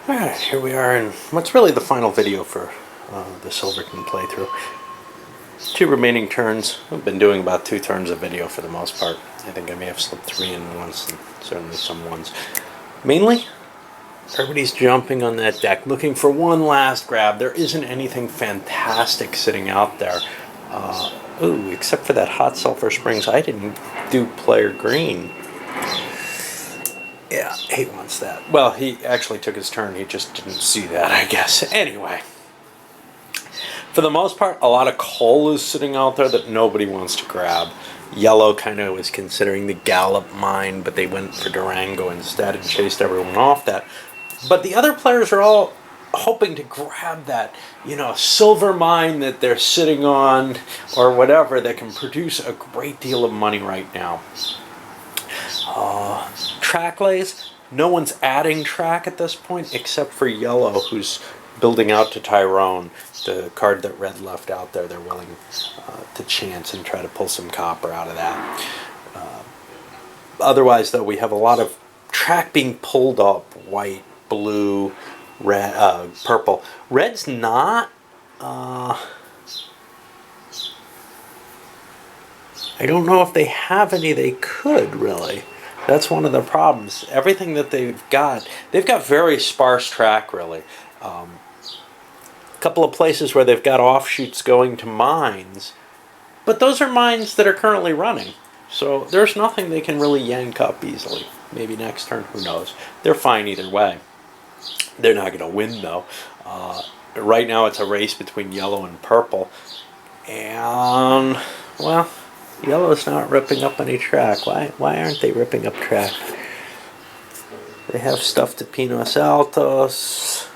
Alright, here we are in what's really the final video for the Silverton playthrough. 2 remaining turns. I've been doing about 2 turns of video for the most part. I think I may have slipped 3 in once, and certainly some ones. Mainly, everybody's jumping on that deck, looking for one last grab. There isn't anything fantastic sitting out there. Ooh, except for that hot sulfur springs. I didn't do player green. Yeah, he wants that. Well, he actually took his turn. He just didn't see that, I guess. Anyway, for the most part, a lot of coal is sitting out there that nobody wants to grab. Yellow kind of was considering the Gallup mine, but they went for Durango instead and chased everyone off that. But the other players are all hoping to grab that, silver mine that they're sitting on or whatever that can produce a great deal of money right now. Track lays, no one's adding track at this point except for yellow, who's building out to Tyrone, the card that red left out there. They're willing to chance and try to pull some copper out of that. Otherwise, though, we have a lot of track being pulled up: white, blue, red, purple. Red's not. I don't know if they have any they could, really. That's one of the problems. Everything that they've got very sparse track, really. A couple of places where they've got offshoots going to mines, but those are mines that are currently running. So there's nothing they can really yank up easily. Maybe next turn, who knows. They're fine either way. They're not going to win, though. Right now it's a race between yellow and purple. And, well, yellow's not ripping up any track. Why aren't they ripping up track? They have stuff to Pinos Altos.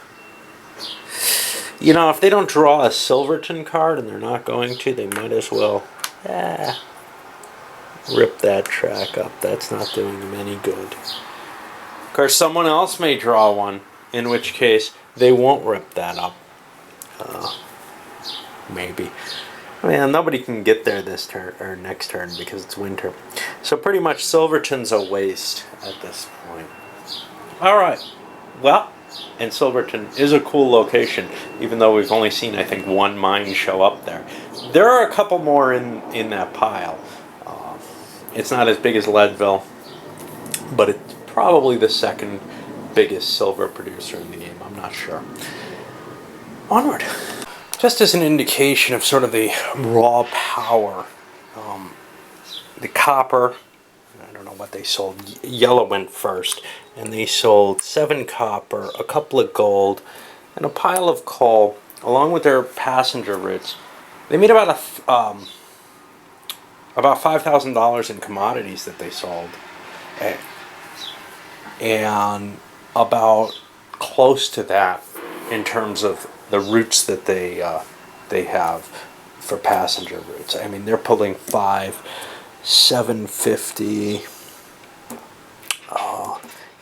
If they don't draw a Silverton card, and they're not going to, they might as well rip that track up. That's not doing them any good. Of course, someone else may draw one, in which case they won't rip that up. Maybe. Man, nobody can get there this turn or next turn because it's winter. So pretty much Silverton's a waste at this point. Alright. Well, and Silverton is a cool location, even though we've only seen, I think, 1 mine show up there. There are a couple more in that pile. It's not as big as Leadville, but it's probably the second biggest silver producer in the game. I'm not sure. Onward. Just as an indication of sort of the raw power, the copper, I don't know what they sold. Yellow went first, and they sold 7 copper, a couple of gold, and a pile of coal, along with their passenger routes. They made about $5,000 in commodities that they sold, and about close to that in terms of the routes that they have for passenger routes. I mean, they're pulling 5, 750,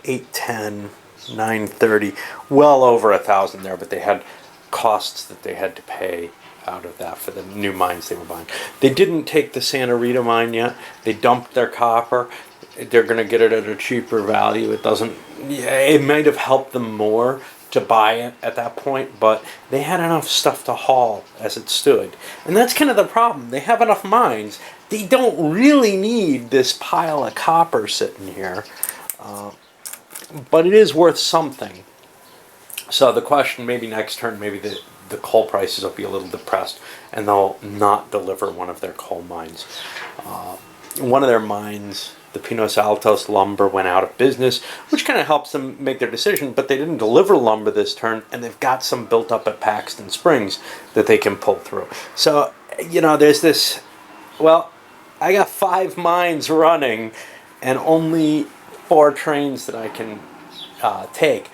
810, 930, well over 1,000 there, but they had costs that they had to pay out of that for the new mines they were buying. They didn't take the Santa Rita mine yet. They dumped their copper. They're going to get it at a cheaper value. It might have helped them more to buy it at that point, but they had enough stuff to haul as it stood. And that's kind of the problem. They have enough mines. They don't really need this pile of copper sitting here, but it is worth something. So the question, maybe next turn, maybe the coal prices will be a little depressed and they'll not deliver one of their coal mines. One of their mines, the Pinos Altos lumber, went out of business, which kind of helps them make their decision, but they didn't deliver lumber this turn, and they've got some built up at Paxton Springs that they can pull through. So, there's this, well, I got 5 mines running and only 4 trains that I can take.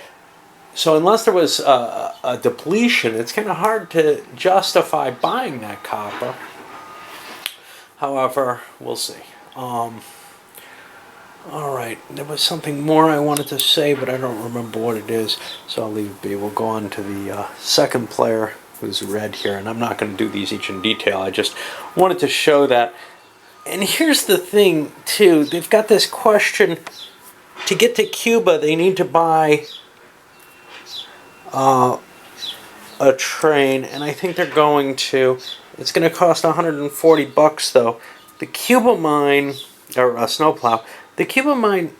So unless there was a depletion, it's kind of hard to justify buying that copper. However, we'll see. Alright, there was something more I wanted to say, but I don't remember what it is, so I'll leave it be. We'll go on to the second player, who's red here, and I'm not going to do these each in detail. I just wanted to show that. And here's the thing, too. They've got this question. To get to Cuba, they need to buy a train, and I think they're going to. It's going to cost $140 though. The Cuba mine or a snowplow. The Cuba mine.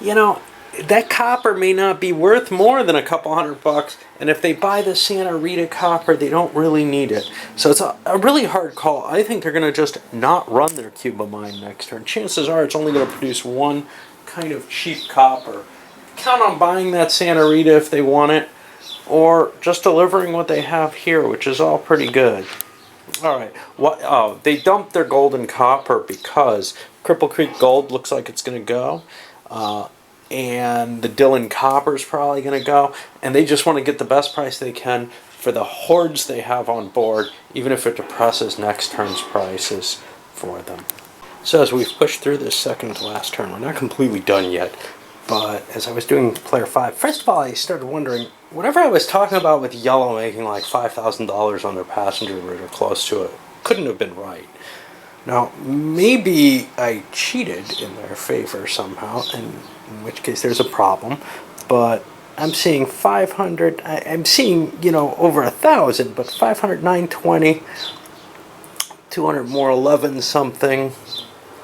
You know, that copper may not be worth more than a couple $100, and if they buy the Santa Rita copper, they don't really need it. So it's a really hard call. I think they're going to just not run their Cuba mine next turn. Chances are it's only going to produce one kind of cheap copper. Count on buying that Santa Rita if they want it, or just delivering what they have here, which is all pretty good. All right. They dumped their gold and copper because Cripple Creek Gold looks like it's going to go. And the Dillon Copper's probably going to go, and they just want to get the best price they can for the hordes they have on board, even if it depresses next turn's prices for them. So as we've pushed through this second to last turn, we're not completely done yet, but as I was doing player 5, first of all I started wondering, whatever I was talking about with yellow making like $5,000 on their passenger route or close to it, couldn't have been right. Now, maybe I cheated in their favor somehow, and in which case there's a problem, but I'm seeing 500, I'm seeing, over 1,000, but 500, 920, 200 more, 11 something,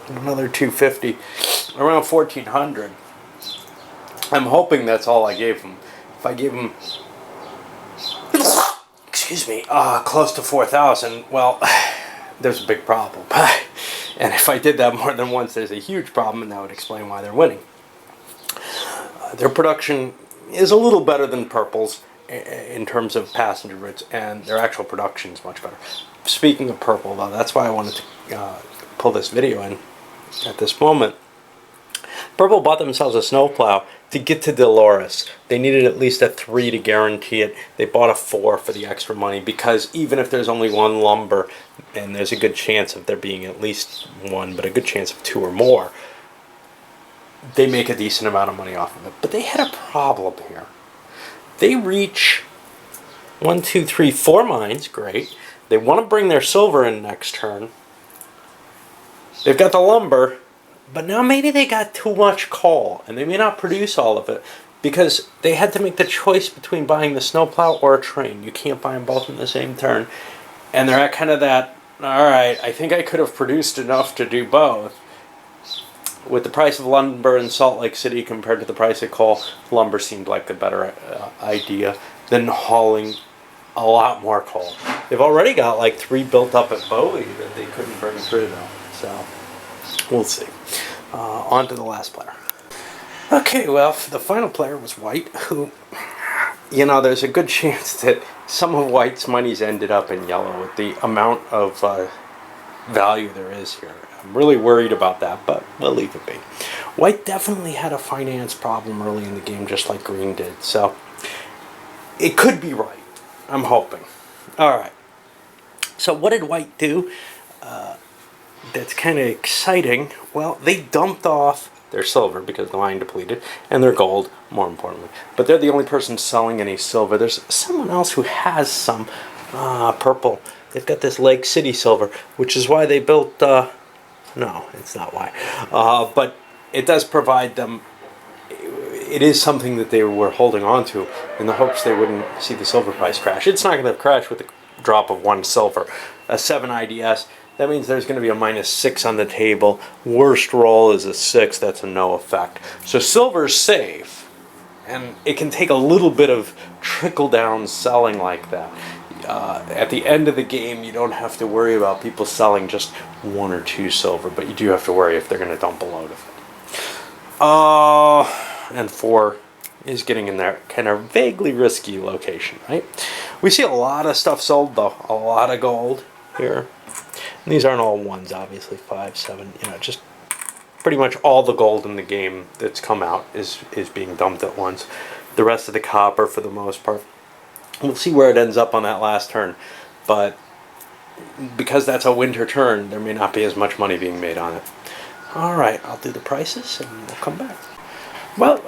another 250, around 1,400. I'm hoping that's all I gave them. If I gave them, close to 4,000, well, there's a big problem. And if I did that more than once, there's a huge problem, and that would explain why they're winning. Their production is a little better than Purple's in terms of passenger routes, and their actual production is much better. Speaking of Purple, though, that's why I wanted to pull this video in at this moment. Purple bought themselves a snowplow to get to Dolores. They needed at least a 3 to guarantee it. They bought a 4 for the extra money because even if there's only one lumber, and there's a good chance of there being at least one, but a good chance of 2 or more, they make a decent amount of money off of it. But they had a problem here. They reach 1, 2, 3, 4 mines. Great. They want to bring their silver in next turn. They've got the lumber. But now maybe they got too much coal, and they may not produce all of it, because they had to make the choice between buying the snowplow or a train. You can't buy them both in the same turn. And they're at kind of that, alright, I think I could have produced enough to do both. With the price of lumber in Salt Lake City compared to the price of coal, lumber seemed like a better idea than hauling a lot more coal. They've already got like 3 built up at Bowie that they couldn't bring through though, so we'll see. On to the last player. Okay, well, the final player was White, who, there's a good chance that some of White's money's ended up in yellow with the amount of value there is here. I'm really worried about that, but we'll leave it be. White definitely had a finance problem early in the game, just like Green did, so it could be right. I'm hoping. All right. So what did White do? That's kind of exciting. Well, they dumped off their silver because the mine depleted, and their gold, more importantly. But they're the only person selling any silver. There's someone else who has some purple. They've got this Lake City silver, which is why they built... no, it's not why. But it does provide them... It is something that they were holding on to in the hopes they wouldn't see the silver price crash. It's not going to crash with a drop of 1 silver. A 7 IDS... That means there's going to be a -6 on the table. Worst roll is a 6. That's a no effect. So silver's safe. And it can take a little bit of trickle-down selling like that. At the end of the game, you don't have to worry about people selling just 1 or 2 silver. But you do have to worry if they're going to dump a load of it. And 4 is getting in there kind of vaguely risky location, right? We see a lot of stuff sold, though. A lot of gold here. And these aren't all 1s, obviously. 5, 7, just pretty much all the gold in the game that's come out is being dumped at once. The rest of the copper, for the most part. We'll see where it ends up on that last turn. But because that's a winter turn, there may not be as much money being made on it. Alright, I'll do the prices and we'll come back. Well,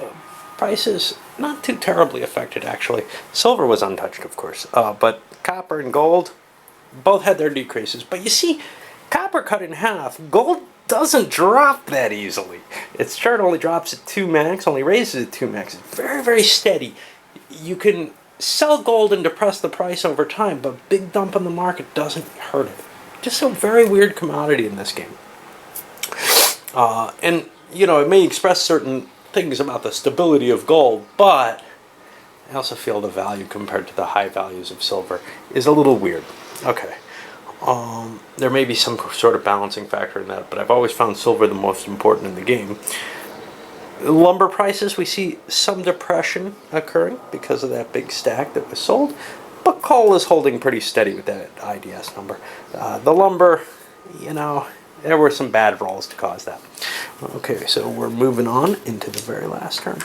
prices not too terribly affected, actually. Silver was untouched, of course. But copper and gold... both had their decreases. But you see, copper cut in half. Gold doesn't drop that easily. Its chart only drops at 2 max, only raises at 2 max. It's very, very steady. You can sell gold and depress the price over time, but big dump in the market doesn't hurt it. Just a very weird commodity in this game. And, you know, it may express certain things about the stability of gold, but I also feel the value compared to the high values of silver is a little weird. Okay. There may be some sort of balancing factor in that, but I've always found silver the most important in the game. Lumber prices, we see some depression occurring because of that big stack that was sold, but coal is holding pretty steady with that IDS number. The lumber, you know, there were some bad rolls to cause that. Okay, so we're moving on into the very last turn.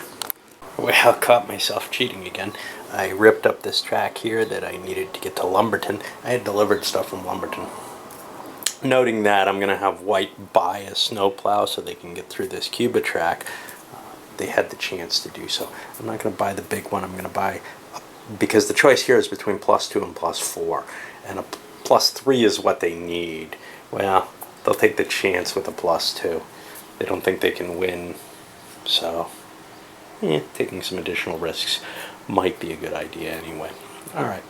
Well, I caught myself cheating again. I ripped up this track here that I needed to get to Lumberton. I had delivered stuff from Lumberton. Noting that I'm going to have white buy a snowplow so they can get through this Cuba track. They had the chance to do so. I'm not going to buy the big one. I'm going to buy, because the choice here is between +2 and +4. And a +3 is what they need. Well, they'll take the chance with a +2. They don't think they can win. So, taking some additional risks might be a good idea anyway. Alright.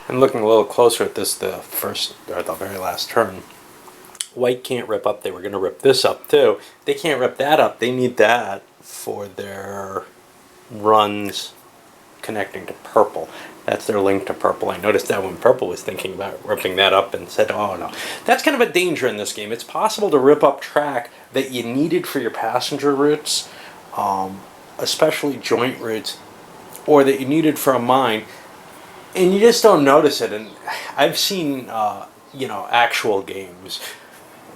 And looking a little closer at this, the very last turn. White can't rip up. They were going to rip this up too. They can't rip that up. They need that for their runs connecting to purple. That's their link to purple. I noticed that when purple was thinking about ripping that up and said, oh no. That's kind of a danger in this game. It's possible to rip up track that you needed for your passenger routes, especially joint routes, or that you needed for a mine, and you just don't notice it. And I've seen, actual games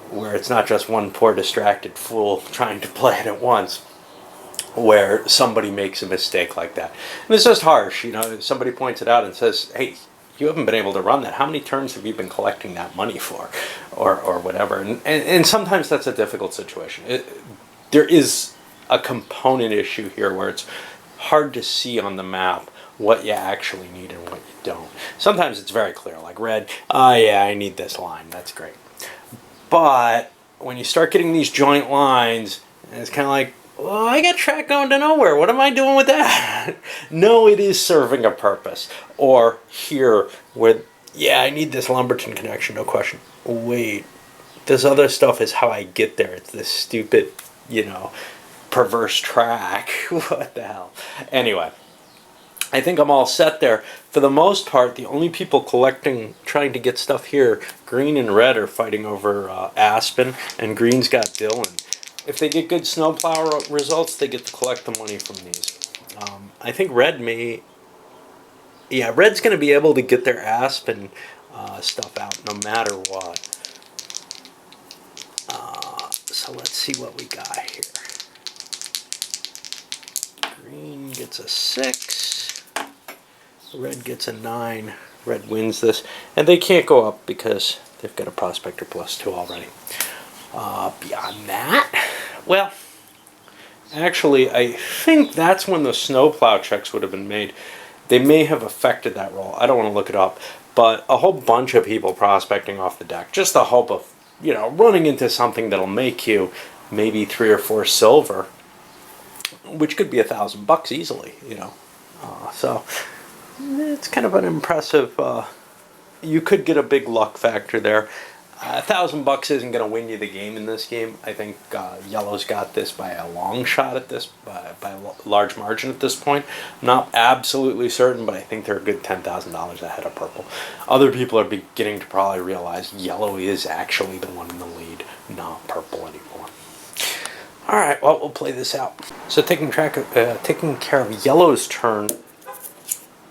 where it's not just one poor distracted fool trying to play it at once, where somebody makes a mistake like that. And it's just harsh, somebody points it out and says, hey, you haven't been able to run that. How many turns have you been collecting that money for? Or whatever. And sometimes that's a difficult situation. There is a component issue here where it's hard to see on the map what you actually need and what you don't. Sometimes it's very clear, like red, I need this line, that's great. But when you start getting these joint lines, it's kind of like, well, I got track going to nowhere. What am I doing with that? No, it is serving a purpose. Or here, where, I need this Lumberton connection, no question. Wait, this other stuff is how I get there. It's this stupid, perverse track. What the hell? Anyway, I think I'm all set there. For the most part, the only people trying to get stuff here, green and red are fighting over Aspen, and green's got Dillon. If they get good snowplow results, they get to collect the money from these. I think red red's going to be able to get their Aspen stuff out no matter what. So let's see what we got here. Green gets a 6. Red gets a 9. Red wins this. And they can't go up because they've got a Prospector +2 already. Beyond that, well, actually, I think that's when the snowplow checks would have been made. They may have affected that roll. I don't want to look it up. But a whole bunch of people prospecting off the deck. Just the hope of, running into something that'll make you maybe 3 or 4 silver, which could be $1,000 easily, so it's kind of an impressive, you could get a big luck factor there. $1,000 isn't going to win you the game in this game. I think yellow's got this by a long shot at this, by a large margin at this point. I'm not absolutely certain, but I think they're a good $10,000 ahead of purple. Other people are beginning to probably realize yellow is actually the one in the lead, not purple anymore. All right, well, we'll play this out. So taking care of yellow's turn,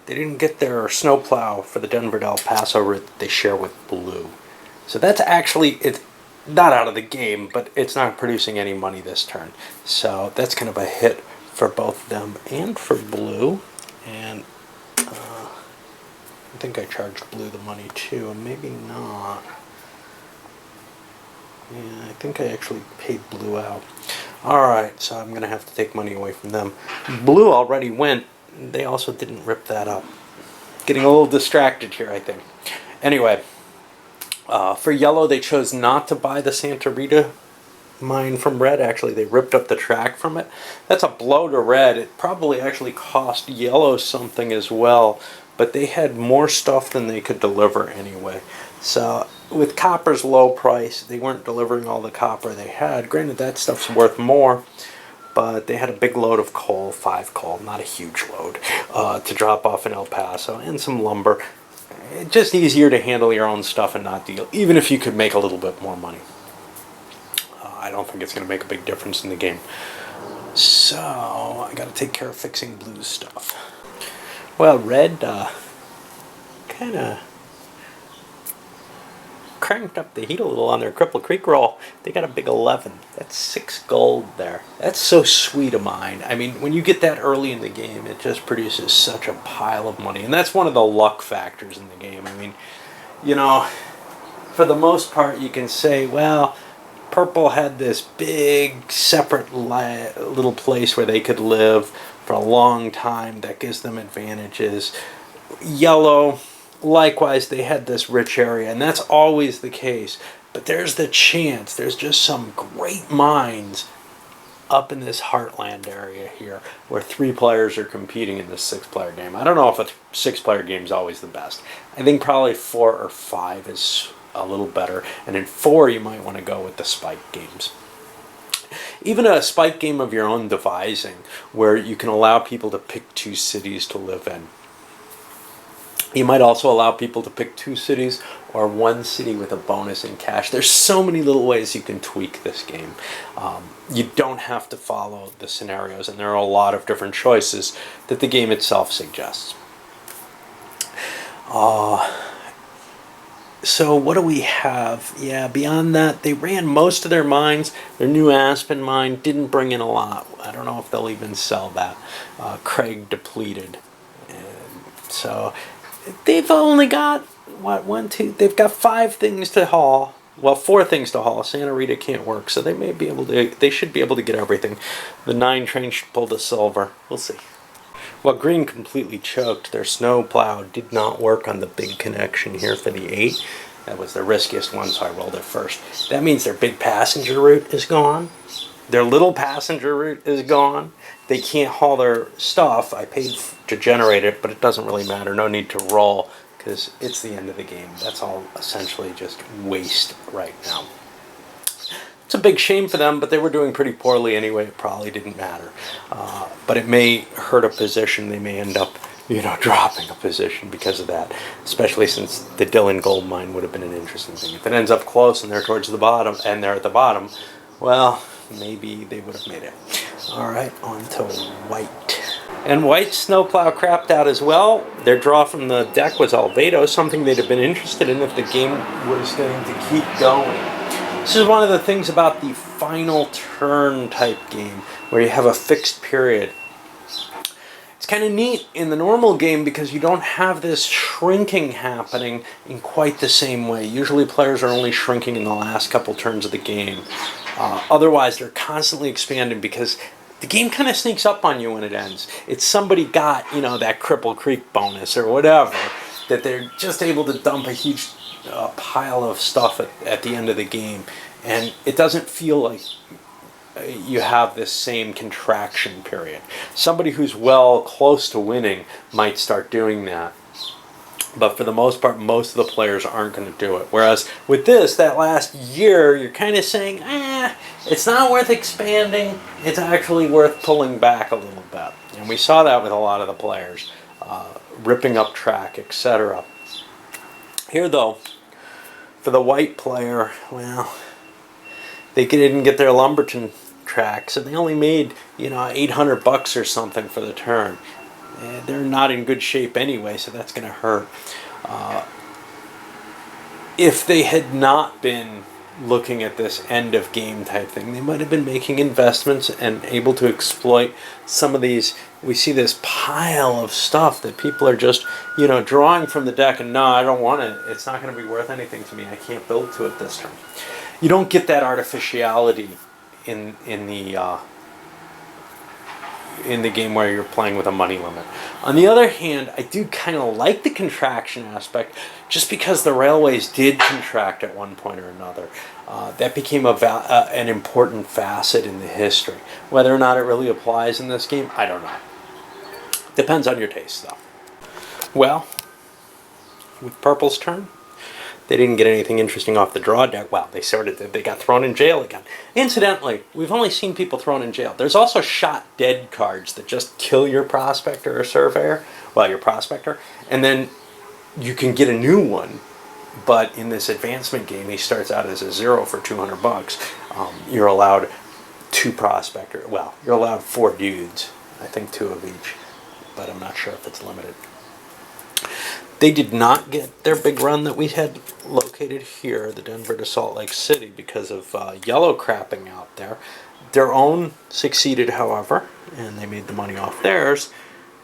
they didn't get their snowplow for the Denver to El Paso route that they share with blue. So that's actually, it's not out of the game, but it's not producing any money this turn. So that's kind of a hit for both them and for blue. And I think I charged blue the money too, maybe not. Yeah, I think I actually paid blue out. Alright, so I'm going to have to take money away from them. Blue already went. They also didn't rip that up. Getting a little distracted here, I think. Anyway. For yellow, they chose not to buy the Santa Rita mine from red, actually. They ripped up the track from it. That's a blow to red. It probably actually cost yellow something as well, but they had more stuff than they could deliver anyway. So with copper's low price, they weren't delivering all the copper they had. Granted, that stuff's worth more, but they had a big load of coal, 5 coal, not a huge load, to drop off in El Paso, and some lumber. It's just easier to handle your own stuff and not deal, even if you could make a little bit more money. I don't think it's going to make a big difference in the game. So I got to take care of fixing blues stuff. Well, red kind of cranked up the heat a little on their Cripple Creek roll. They got a big 11. That's 6 gold there. That's so sweet of mine. I mean, when you get that early in the game, it just produces such a pile of money. And that's one of the luck factors in the game. I mean, you know, for the most part, you can say, well, purple had this big, separate little place where they could live for a long time. That gives them advantages. Yellow, likewise, they had this rich area, and that's always the case. But there's the chance. There's just some great mines up in this heartland area here where 3 players are competing in this 6-player game. I don't know if a 6-player game is always the best. I think probably 4 or 5 is a little better. And in 4, you might want to go with the spike games. Even a spike game of your own devising where you can allow people to pick 2 cities to live in. You might also allow people to pick 2 cities or 1 city with a bonus in cash. There's so many little ways you can tweak this game. You don't have to follow the scenarios, and there are a lot of different choices that the game itself suggests. So what do we have? Yeah, beyond that, they ran most of their mines. Their new Aspen mine didn't bring in a lot. I don't know if they'll even sell that. Craig depleted. And so they've only got, what, 1, 2, they've got 5 things to haul. Well, 4 things to haul. Santa Rita can't work, so they may be able to, they should be able to get everything. The 9 train should pull the silver. We'll see. Well, green completely choked. Their snow plow did not work on the big connection here for the 8. That was the riskiest one, so I rolled it first. That means their big passenger route is gone. Their little passenger route is gone. They can't haul their stuff. I paid to generate it, but it doesn't really matter. No need to roll because it's the end of the game. That's all essentially just waste right now. It's a big shame for them, but they were doing pretty poorly anyway. It probably didn't matter. But it may hurt a position. They may end up, dropping a position because of that, especially since the Dillon gold mine would have been an interesting thing. If it ends up close and they're towards the bottom, and they're at the bottom, well, maybe they would have made it. All right, on to white. And white's snowplow crapped out as well. Their draw from the deck was Albedo, something they'd have been interested in if the game was going to keep going. This is one of the things about the final turn type game, where you have a fixed period. It's kind of neat in the normal game because you don't have this shrinking happening in quite the same way. Usually players are only shrinking in the last couple turns of the game. Otherwise, they're constantly expanding because the game kind of sneaks up on you when it ends. It's somebody got, that Cripple Creek bonus or whatever, that they're just able to dump a huge pile of stuff at the end of the game. And it doesn't feel like you have this same contraction period. Somebody who's close to winning might start doing that. But for the most part, most of the players aren't going to do it. Whereas with this, that last year, you're kind of saying, it's not worth expanding. It's actually worth pulling back a little bit. And we saw that with a lot of the players, ripping up track, etc. Here, though, for the white player, well, they didn't get their Lumberton track, so they only made, $800 or something for the turn. They're not in good shape anyway, so that's going to hurt. If they had not been looking at this end of game type thing, they might have been making investments and able to exploit some of these. We see this pile of stuff that people are just, drawing from the deck, and no, I don't want it. It's not going to be worth anything to me. I can't build to it this turn. You don't get that artificiality in the in the game where you're playing with a money limit. On the other hand, I do kind of like the contraction aspect, just because the railways did contract at one point or another. That became an important facet in the history. Whether or not it really applies in this game, I don't know. Depends on your taste, though. Well, with Purple's turn, they didn't get anything interesting off the draw deck. Well, they sort of did. They got thrown in jail again. Incidentally, we've only seen people thrown in jail. There's also shot dead cards that just kill your prospector or surveyor. Well, your prospector. And then you can get a new one. But in this advancement game, he starts out as a 0 for $200. You're allowed 2 prospector. Well, you're allowed 4 dudes. I think 2 of each. But I'm not sure if it's limited. They did not get their big run that we had located here, the Denver to Salt Lake City, because of yellow crapping out there. Their own succeeded, however, and they made the money off theirs.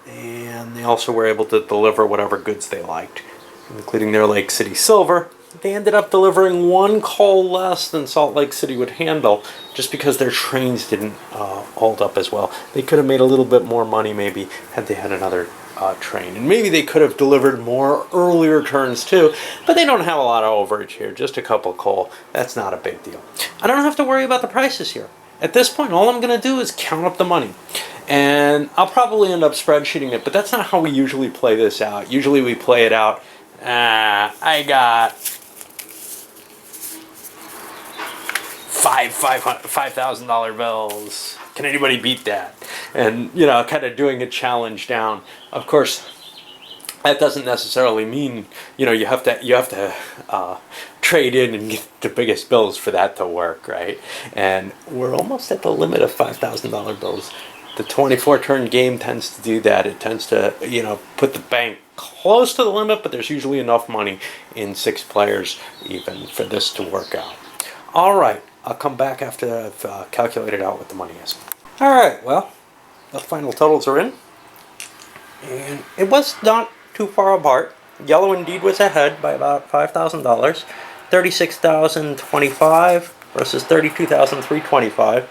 And they also were able to deliver whatever goods they liked, including their Lake City silver. They ended up delivering 1 coal less than Salt Lake City would handle, just because their trains didn't hold up as well. They could have made a little bit more money, maybe, had they had another train. And maybe they could have delivered more earlier turns too, but they don't have a lot of overage here, just a couple coal. That's not a big deal. I don't have to worry about the prices here. At this point, all I'm going to do is count up the money. And I'll probably end up spreadsheeting it, but that's not how we usually play this out. Usually we play it out, I got $5,000 bills. Can anybody beat that? And, you know, kind of doing a challenge down. Of course, that doesn't necessarily mean, you know, you have to trade in and get the biggest bills for that to work, right? And we're almost at the limit of $5,000 bills. The 24-turn game tends to do that. It tends to, you know, put the bank close to the limit, but there's usually enough money in 6 players even for this to work out. All right, I'll come back after I've calculated out what the money is. All right, well, the final totals are in. And it was not too far apart. Yellow indeed was ahead by about $5,000. $36,025 versus $32,325.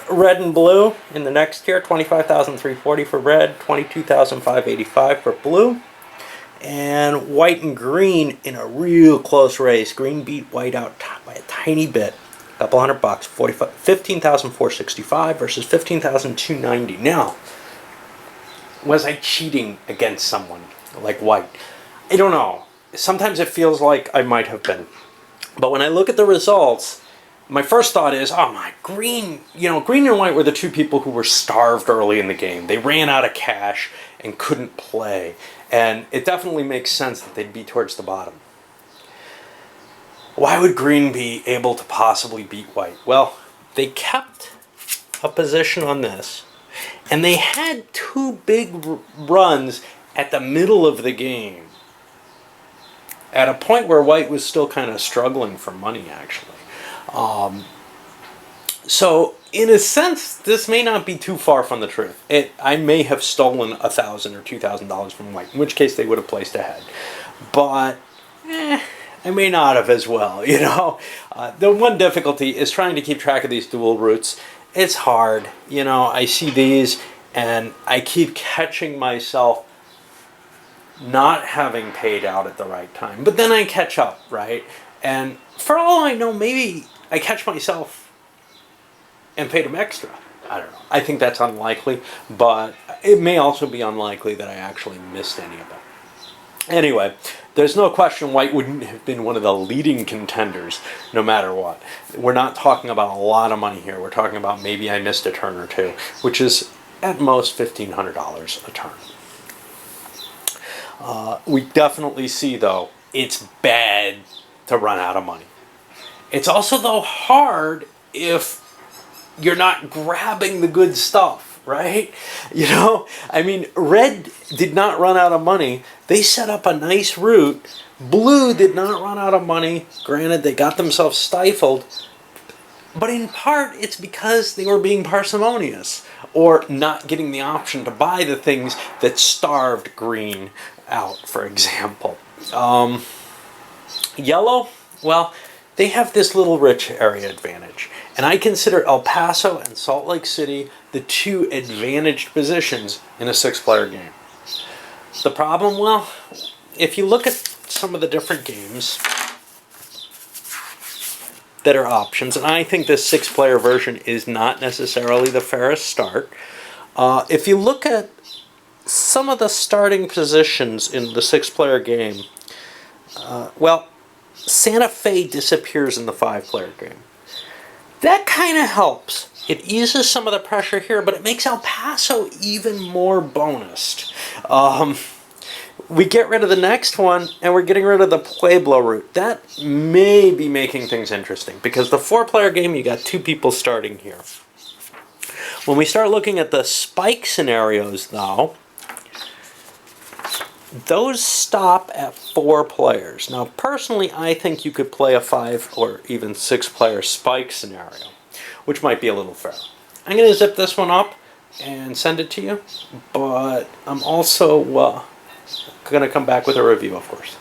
Red and blue in the next tier, $25,340 for red, $22,585 for blue. And white and green in a real close race. Green beat white out by a tiny bit. A couple $100, $15,465 versus $15,290. Now, was I cheating against someone like white? I don't know. Sometimes it feels like I might have been. But when I look at the results, my first thought is, oh my, green and white were the 2 people who were starved early in the game. They ran out of cash and couldn't play. And it definitely makes sense that they'd be towards the bottom. Why would green be able to possibly beat white? Well, they kept a position on this, and they had 2 big runs at the middle of the game, at a point where white was still kind of struggling for money, actually. So, in a sense, this may not be too far from the truth. I may have stolen $1,000 or $2,000 from white, in which case they would have placed ahead. But, I may not have as well, you know. The one difficulty is trying to keep track of these dual routes. It's hard, you know. I see these, and I keep catching myself not having paid out at the right time. But then I catch up, right? And for all I know, maybe I catch myself and paid them extra. I don't know. I think that's unlikely, but it may also be unlikely that I actually missed any of them. Anyway, there's no question white wouldn't have been one of the leading contenders no matter what. We're not talking about a lot of money here. We're talking about maybe I missed a turn or 2, which is at most $1,500 a turn. We definitely see, though, it's bad to run out of money. It's also, though, hard if you're not grabbing the good stuff, right? You know, I mean, red did not run out of money. They set up a nice route. Blue did not run out of money. Granted, they got themselves stifled. But in part, it's because they were being parsimonious or not getting the option to buy the things that starved green out, for example. Yellow, well, they have this little rich area advantage. And I consider El Paso and Salt Lake City the two advantaged positions in a 6-player game. The problem, well, if you look at some of the different games that are options, and I think this 6-player version is not necessarily the fairest start. If you look at some of the starting positions in the 6-player game, well, Santa Fe disappears in the 5-player game. That kind of helps. It eases some of the pressure here, but it makes El Paso even more bonused. We get rid of the next one, and we're getting rid of the Pueblo route. That may be making things interesting, because the 4-player game, you got 2 people starting here. When we start looking at the spike scenarios, though, those stop at 4 players. Now, personally, I think you could play a 5 or even 6-player spike scenario, which might be a little fair. I'm going to zip this one up and send it to you, but I'm also going to come back with a review, of course.